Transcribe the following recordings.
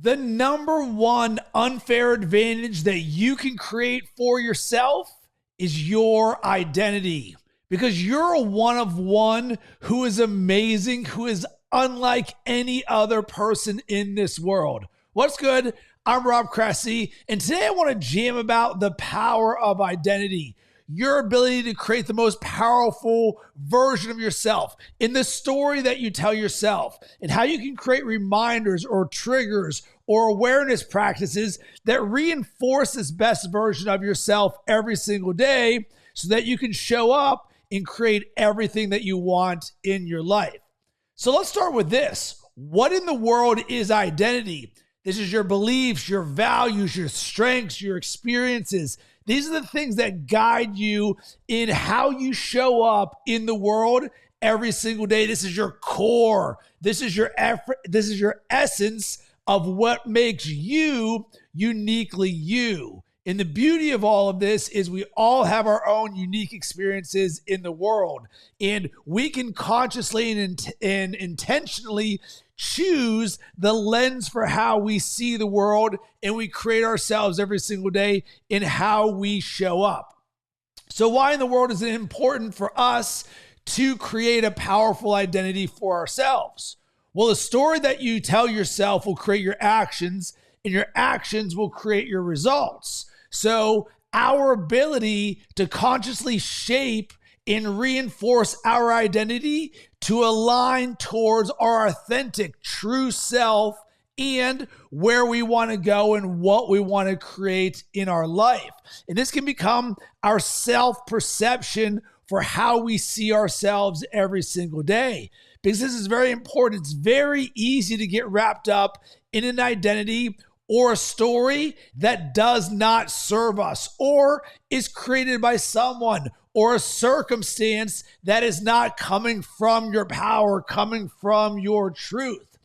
The number one unfair advantage that you can create for yourself is your identity, because you're a one of one who is amazing, who is unlike any other person in this world. What's good? I'm Rob Cressy, and today I want to jam about the power of identity. Your ability to create the most powerful version of yourself in the story that you tell yourself, and how you can create reminders or triggers or awareness practices that reinforce this best version of yourself every single day so that you can show up and create everything that you want in your life. So let's start with this. What in the world is identity? This is your beliefs, your values, your strengths, your experiences. These are the things that guide you in how you show up in the world every single day. This is your core. This is your effort. This is your essence of what makes you uniquely you. And the beauty of all of this is we all have our own unique experiences in the world, and we can consciously and intentionally choose the lens for how we see the world, and we create ourselves every single day in how we show up. So why in the world is it important for us to create a powerful identity for ourselves? Well, the story that you tell yourself will create your actions, and your actions will create your results. So our ability to consciously shape and reinforce our identity to align towards our authentic, true self and where we want to go and what we want to create in our life. And this can become our self-perception for how we see ourselves every single day. Because this is very important. It's very easy to get wrapped up in an identity or a story that does not serve us, or is created by someone or a circumstance that is not coming from your power, coming from your truth.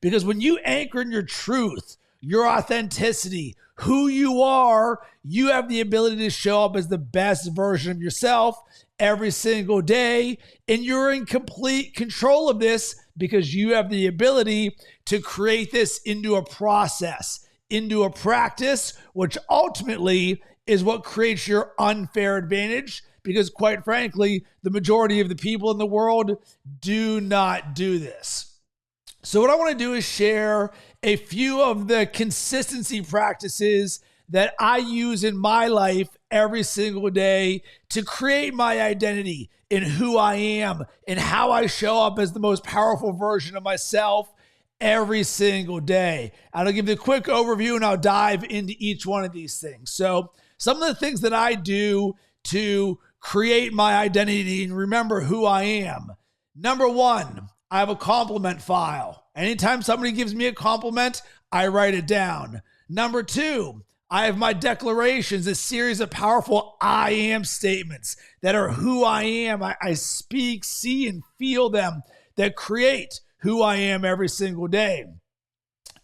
Because when you anchor in your truth, your authenticity, who you are, you have the ability to show up as the best version of yourself every single day. And you're in complete control of this because you have the ability to create this into a process, into a practice, which ultimately is what creates your unfair advantage. Because quite frankly, the majority of the people in the world do not do this. So what I want to do is share a few of the consistency practices that I use in my life every single day to create my identity in who I am and how I show up as the most powerful version of myself every single day. And I'll give you a quick overview and I'll dive into each one of these things. So some of the things that I do to create my identity and remember who I am. Number one, I have a compliment file. Anytime somebody gives me a compliment, I write it down. Number two, I have my declarations, a series of powerful I am statements that are who I am. I speak, see, and feel them that create who I am every single day.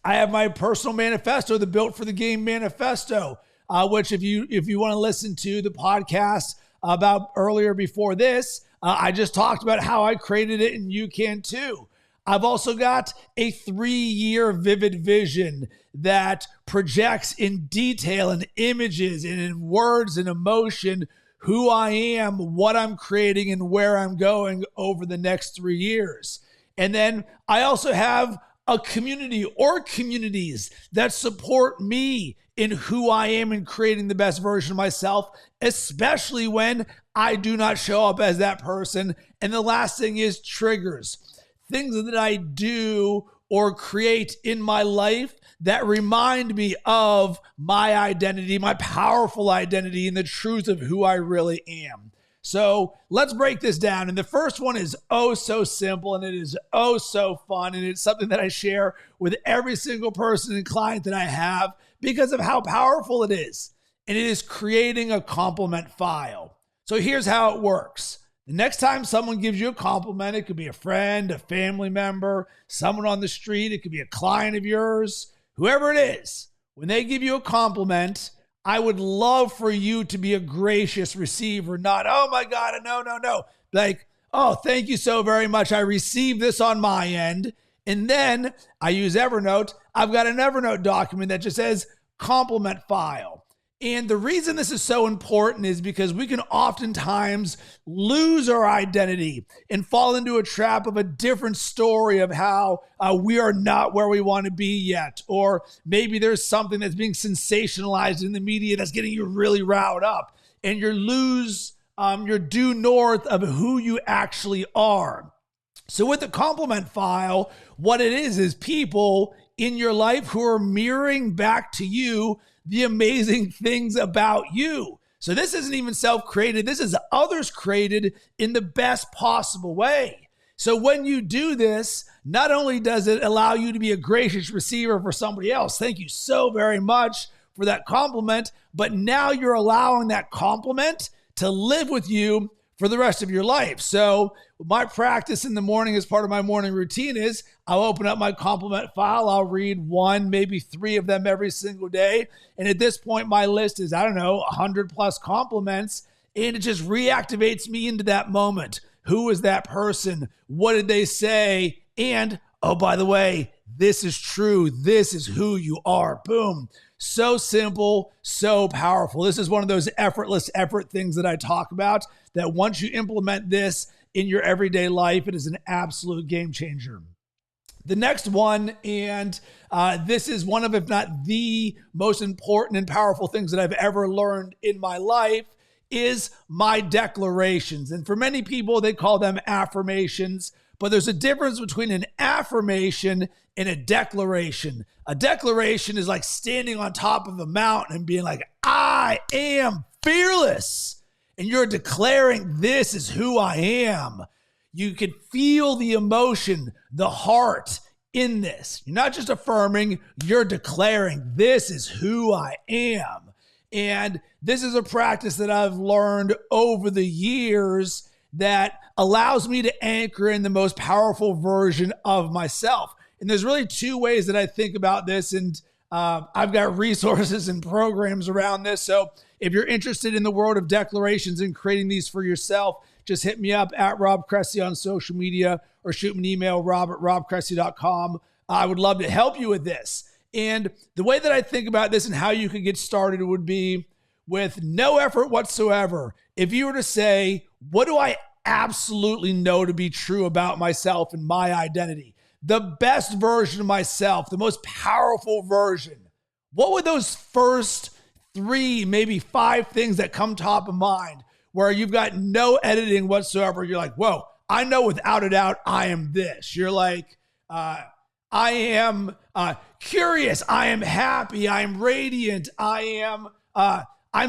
I have my personal manifesto, the Built for the Game manifesto, which if you want to listen to the podcast about earlier before this, I just talked about how I created it, and you can too. I've also got a 3-year vivid vision that projects in detail and images and in words and emotion who I am, what I'm creating, and where I'm going over the next 3 years. And then I also have a community or communities that support me in who I am and creating the best version of myself, especially when I do not show up as that person. And the last thing is triggers, things that I do or create in my life that remind me of my identity, my powerful identity, and the truth of who I really am. So let's break this down. And the first one is oh so simple, and it is oh so fun. And it's something that I share with every single person and client that I have because of how powerful it is. And it is creating a compliment file. So here's how it works. The next time someone gives you a compliment, it could be a friend, a family member, someone on the street, it could be a client of yours, whoever it is. When they give you a compliment, I would love for you to be a gracious receiver, not, oh my God, no. Like, oh, thank you so very much. I received this on my end. And then I use Evernote. I've got an Evernote document that just says compliment file. And the reason this is so important is because we can oftentimes lose our identity and fall into a trap of a different story of how we are not where we want to be yet. Or maybe there's something that's being sensationalized in the media that's getting you really riled up, and you lose your due north of who you actually are. So with the compliment file, what it is people in your life who are mirroring back to you the amazing things about you. So this isn't even self-created. This is others created in the best possible way. So when you do this, not only does it allow you to be a gracious receiver for somebody else, thank you so very much for that compliment, but now you're allowing that compliment to live with you for the rest of your life. So my practice in the morning as part of my morning routine is I'll open up my compliment file. I'll read 1, maybe 3 of them every single day. And at this point, my list is, 100 plus compliments. And it just reactivates me into that moment. Who is that person? What did they say? And, oh, by the way, this is true. This is who you are. Boom. So simple, so powerful. This is one of those effortless effort things that I talk about, that once you implement this in your everyday life, it is an absolute game changer. The next one, and this is one of, if not the most important and powerful things that I've ever learned in my life, is my declarations. And for many people, they call them affirmations, but there's a difference between an affirmation and a declaration. A declaration is like standing on top of a mountain and being like, I am fearless. And you're declaring, this is who I am. You can feel the emotion, the heart in this. You're not just affirming, you're declaring, this is who I am. And this is a practice that I've learned over the years that allows me to anchor in the most powerful version of myself. And there's really 2 ways that I think about this. And I've got resources and programs around this. So if you're interested in the world of declarations and creating these for yourself, just hit me up at Rob Cressy on social media or shoot me an email, rob@robcressy.com. I would love to help you with this. And the way that I think about this and how you can get started would be with no effort whatsoever. If you were to say, what do I absolutely know to be true about myself and my identity? The best version of myself, the most powerful version. What would those first 3, maybe 5 things that come top of mind where you've got no editing whatsoever? You're like, whoa, I know without a doubt I am this. You're like, I am curious. I am happy. I am radiant. I'm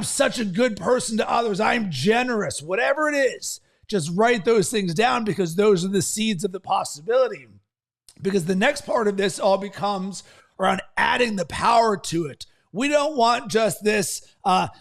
such a good person to others. I am generous. Whatever it is, just write those things down, because those are the seeds of the possibility. Because the next part of this all becomes around adding the power to it. We don't want just this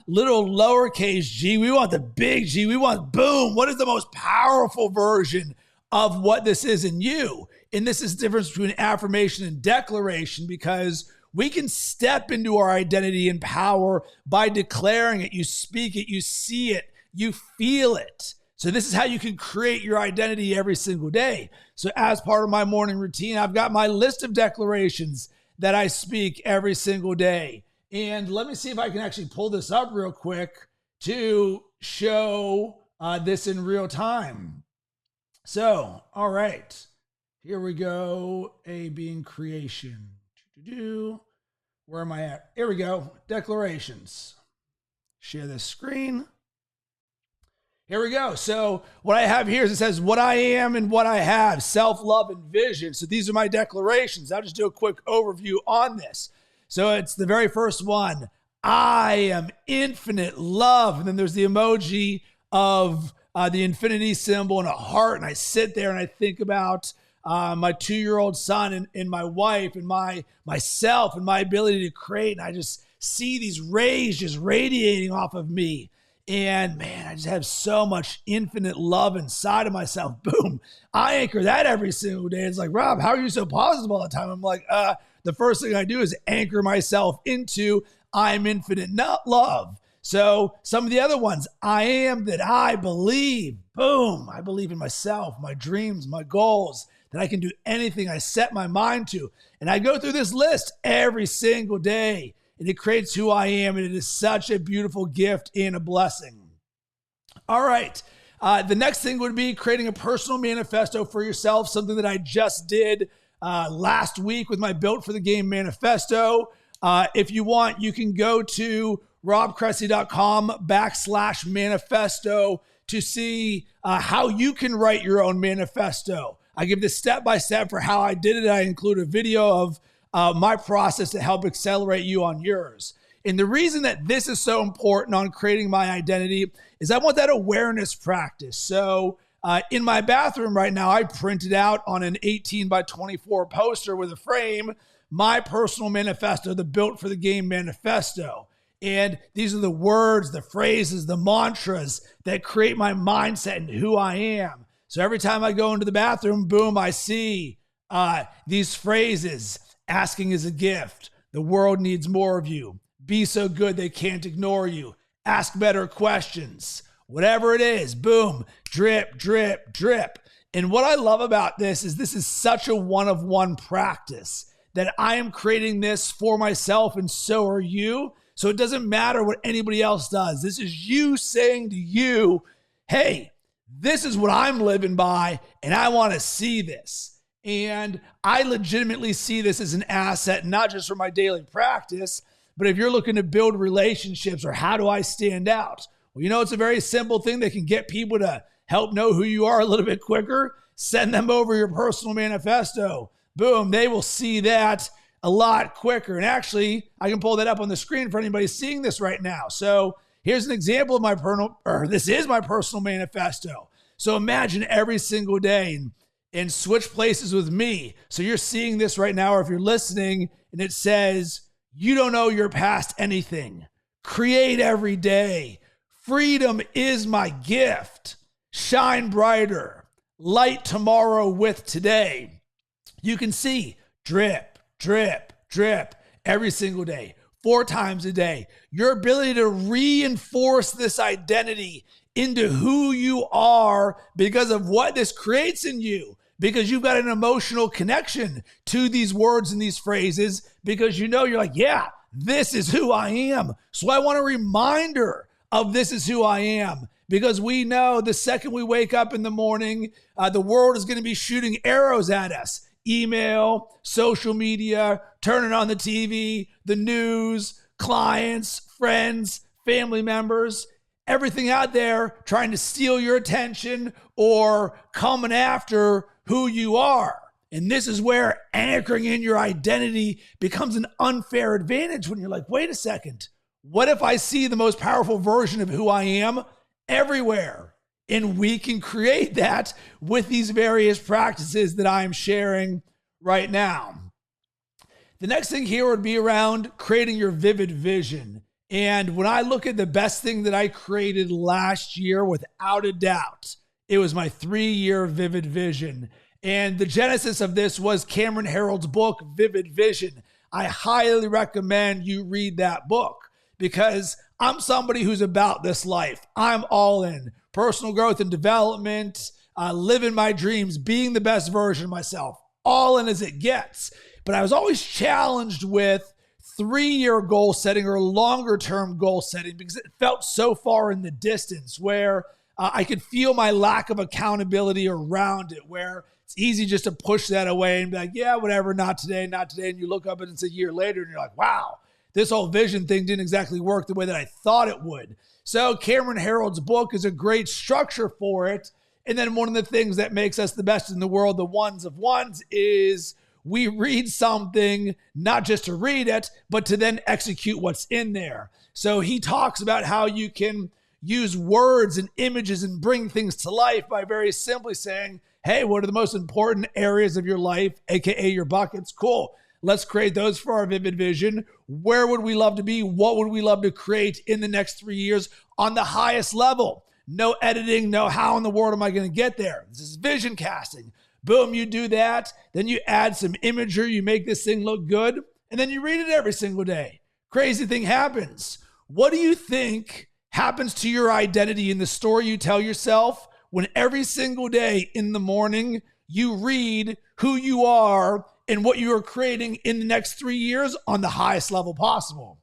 little lowercase g. We want the big G. We want, boom, what is the most powerful version of what this is in you? And this is the difference between affirmation and declaration, because we can step into our identity and power by declaring it. You speak it, you see it, you feel it. So this is how you can create your identity every single day. So as part of my morning routine, I've got my list of declarations that I speak every single day. And let me see if I can actually pull this up real quick to show this in real time. So, all right, here we go. A being creation. Where am I at? Here we go. Declarations. Share this screen. Here we go. So what I have here is, it says what I am and what I have, self-love and vision. So these are my declarations. I'll just do a quick overview on this. So it's the very first one. I am infinite love. And then there's the emoji of the infinity symbol and a heart. And I sit there and I think about my 2-year-old son and my wife and myself and my ability to create. And I just see these rays just radiating off of me. And man, I just have so much infinite love inside of myself. Boom. I anchor that every single day. It's like, Rob, how are you so positive all the time? I'm like, the first thing I do is anchor myself into I'm infinite love. So some of the other ones, I am that I believe. Boom. I believe in myself, my dreams, my goals, that I can do anything I set my mind to. And I go through this list every single day, and it creates who I am, and it is such a beautiful gift and a blessing. All right. The next thing would be creating a personal manifesto for yourself, something that I just did last week with my Built for the Game manifesto. If you want, you can go to robcressy.com/manifesto to see how you can write your own manifesto. I give this step-by-step for how I did it. I include a video of my process to help accelerate you on yours. And the reason that this is so important on creating my identity is I want that awareness practice. So in my bathroom right now, I printed out on an 18 by 24 poster with a frame, my personal manifesto, the Built for the Game manifesto. And these are the words, the phrases, the mantras that create my mindset and who I am. So every time I go into the bathroom, boom, I see these phrases. Asking is a gift. The world needs more of you. Be so good they can't ignore you. Ask better questions. Whatever it is, boom, drip, drip, drip. And what I love about this is such a one-of-one practice that I am creating this for myself, and so are you. So it doesn't matter what anybody else does. This is you saying to you, hey, this is what I'm living by, and I want to see this. And I legitimately see this as an asset, not just for my daily practice, but if you're looking to build relationships or how do I stand out? Well, it's a very simple thing that can get people to help know who you are a little bit quicker. Send them over your personal manifesto. Boom, they will see that a lot quicker. And actually, I can pull that up on the screen for anybody seeing this right now. So here's an example of this is my personal manifesto. So imagine every single day and switch places with me. So you're seeing this right now, or if you're listening and it says, you don't owe your past anything. Create every day. Freedom is my gift. Shine brighter. Light tomorrow with today. You can see drip, drip, drip every single day, 4 times a day. Your ability to reinforce this identity into who you are because of what this creates in you, because you've got an emotional connection to these words and these phrases, because you're like, yeah, this is who I am. So I want a reminder of this is who I am, because we know the second we wake up in the morning, the world is going to be shooting arrows at us. Email, social media, turning on the TV, the news, clients, friends, family members, everything out there trying to steal your attention or coming after who you are. And this is where anchoring in your identity becomes an unfair advantage when you're like, wait a second, what if I see the most powerful version of who I am everywhere? And we can create that with these various practices that I'm sharing right now. The next thing here would be around creating your vivid vision. And when I look at the best thing that I created last year, without a doubt, it was my 3-year vivid vision. And the genesis of this was Cameron Herold's book, Vivid Vision. I highly recommend you read that book because I'm somebody who's about this life. I'm all in. Personal growth and development, living my dreams, being the best version of myself, all in as it gets. But I was always challenged with 3-year goal setting or longer term goal setting because it felt so far in the distance where I could feel my lack of accountability around it, where it's easy just to push that away and be like, yeah, whatever, not today, not today. And you look up and it's a year later and you're like, wow, this whole vision thing didn't exactly work the way that I thought it would. So Cameron Herold's book is a great structure for it. And then one of the things that makes us the best in the world, the ones of ones, is we read something not just to read it, but to then execute what's in there. So he talks about how you can use words and images and bring things to life by very simply saying, hey, what are the most important areas of your life, aka your buckets? Cool. Let's create those for our vivid vision. Where would we love to be? What would we love to create in the next 3 years on the highest level? No editing, no how in the world am I going to get there? This is vision casting. Boom, you do that. Then you add some imagery. You make this thing look good. And then you read it every single day. Crazy thing happens. What do you think happens to your identity in the story you tell yourself when every single day in the morning you read who you are and what you are creating in the next 3 years on the highest level possible.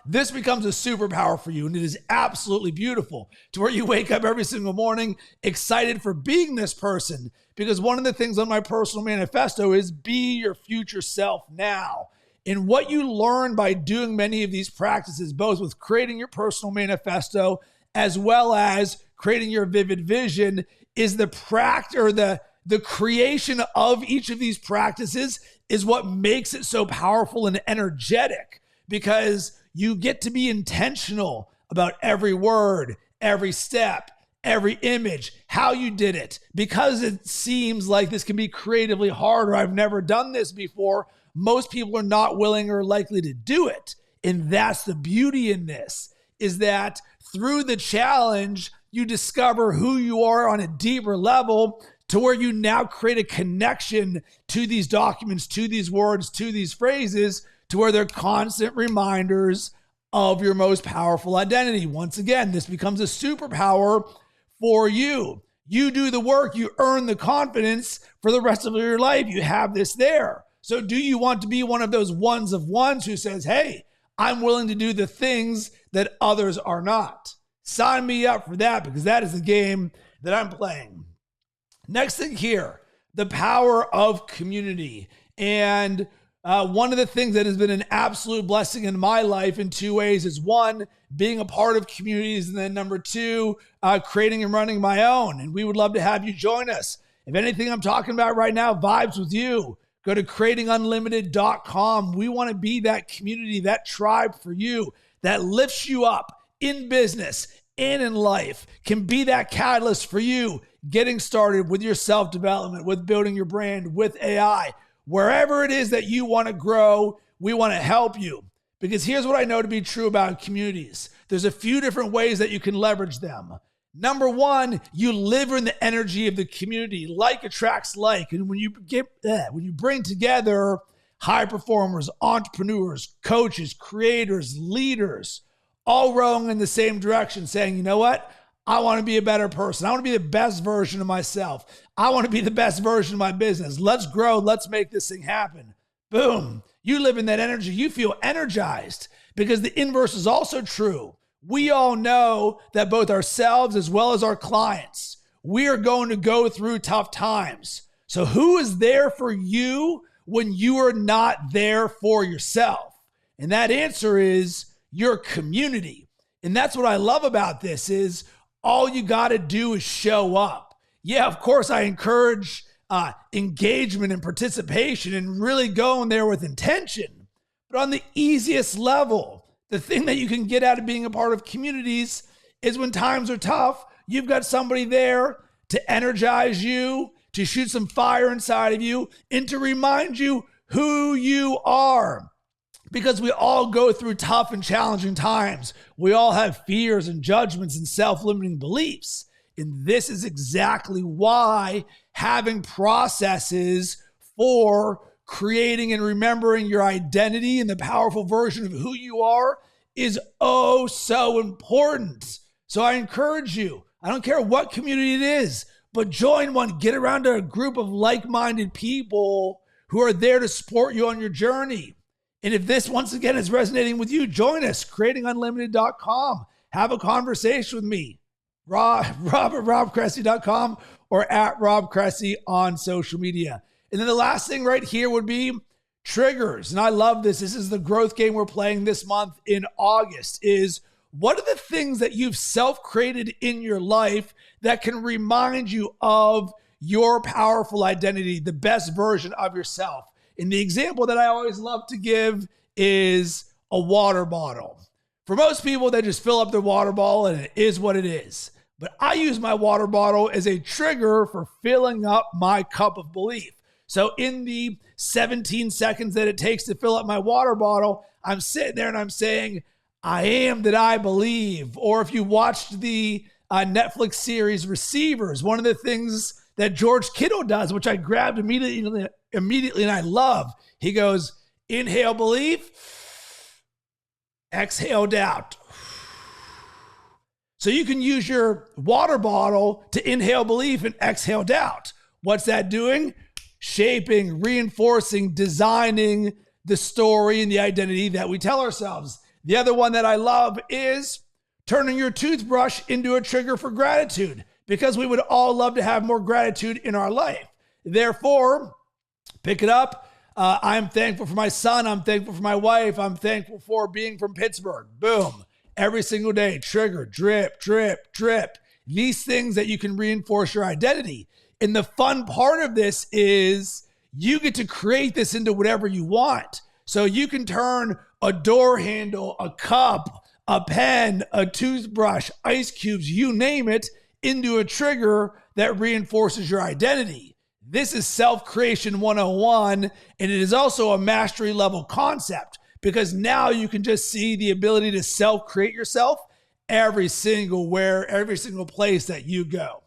This becomes a superpower for you, and it is absolutely beautiful to where you wake up every single morning excited for being this person. Because one of the things on my personal manifesto is be your future self now. And what you learn by doing many of these practices, both with creating your personal manifesto as well as creating your vivid vision, is the creation of each of these practices is what makes it so powerful and energetic, because you get to be intentional about every word, every step, every image, how you did it. Because it seems like this can be creatively hard, or I've never done this before, most people are not willing or likely to do it. And that's the beauty in this, is that through the challenge, you discover who you are on a deeper level, to where you now create a connection to these documents, to these words, to these phrases, to where they're constant reminders of your most powerful identity. Once again, this becomes a superpower for you. You do the work, you earn the confidence for the rest of your life. You have this there. So do you want to be one of those ones of ones who says, hey, I'm willing to do the things that others are not? Sign me up for that, because that is the game that I'm playing. Next thing here, the power of community. And one of the things that has been an absolute blessing in my life in two ways is, one, being a part of communities, and then number two, creating and running my own. And we would love to have you join us. If anything I'm talking about right now vibes with you, go to creatingunlimited.com. We want to be that community, that tribe for you that lifts you up in business and in life, can be that catalyst for you getting started with your self-development, with building your brand, with AI. Wherever it is that you want to grow, we want to help you. Because here's what I know to be true about communities. There's a few different ways that you can leverage them. Number one, you live in the energy of the community. Like attracts like. And when you bring together high performers, entrepreneurs, coaches, creators, leaders, all rowing in the same direction, saying, you know what? I want to be a better person. I want to be the best version of myself. I want to be the best version of my business. Let's grow. Let's make this thing happen. Boom. You live in that energy. You feel energized, because the inverse is also true. We all know that both ourselves as well as our clients, we are going to go through tough times. So who is there for you when you are not there for yourself? And that answer is your community. And that's what I love about this, is all you got to do is show up. Yeah, of course, I encourage engagement and participation and really going there with intention. But on the easiest level, the thing that you can get out of being a part of communities is when times are tough, you've got somebody there to energize you, to shoot some fire inside of you, and to remind you who you are. Because we all go through tough and challenging times. We all have fears and judgments and self-limiting beliefs. And this is exactly why having processes for creating and remembering your identity and the powerful version of who you are is oh so important. So I encourage you, I don't care what community it is, but join one, get around a group of like-minded people who are there to support you on your journey. And if this, once again, is resonating with you, join us, creatingunlimited.com. Have a conversation with me, Rob at robcressy.com or at Rob Cressy on social media. And then the last thing right here would be triggers. And I love this. This is the growth game we're playing this month in August, is what are the things that you've self-created in your life that can remind you of your powerful identity, the best version of yourself? And the example that I always love to give is a water bottle. For most people, they just fill up their water bottle and it is what it is. But I use my water bottle as a trigger for filling up my cup of belief. So in the 17 seconds that it takes to fill up my water bottle, I'm sitting there and I'm saying, I am that I believe. Or if you watched the Netflix series Receivers, one of the things that George Kittle does, which I grabbed immediately and I love, he goes, inhale belief, exhale doubt. So you can use your water bottle to inhale belief and exhale doubt. What's that doing? shaping, reinforcing, designing the story and the identity that we tell ourselves. The other one that I love is turning your toothbrush into a trigger for gratitude, because we would all love to have more gratitude in our life. Therefore, pick it up. I'm thankful for my son. I'm thankful for my wife. I'm thankful for being from Pittsburgh. Boom. Every single day, trigger, drip, drip, drip. These things that you can reinforce your identity. And the fun part of this is you get to create this into whatever you want. So you can turn a door handle, a cup, a pen, a toothbrush, ice cubes, you name it, into a trigger that reinforces your identity. This is self-creation 101, and it is also a mastery level concept, because now you can just see the ability to self-create yourself every single place that you go.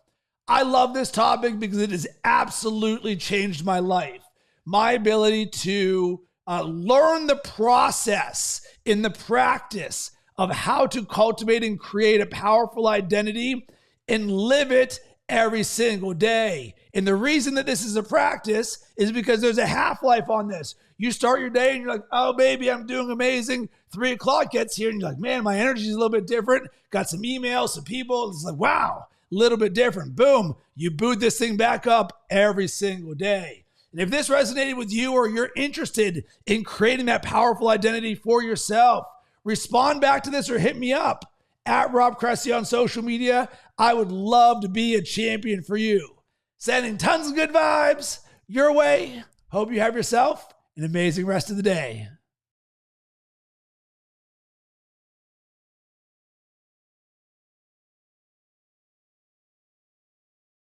I love this topic because it has absolutely changed my life. My ability to learn the process in the practice of how to cultivate and create a powerful identity and live it every single day. And the reason that this is a practice is because there's a half-life on this. You start your day and you're like, oh, baby, I'm doing amazing. 3 o'clock gets here and you're like, man, my energy is a little bit different. Got some emails, some people. It's like, wow, a little bit different. Boom. You boot this thing back up every single day. And if this resonated with you, or you're interested in creating that powerful identity for yourself, respond back to this or hit me up at Rob Cressy on social media. I would love to be a champion for you. Sending tons of good vibes your way. Hope you have yourself an amazing rest of the day.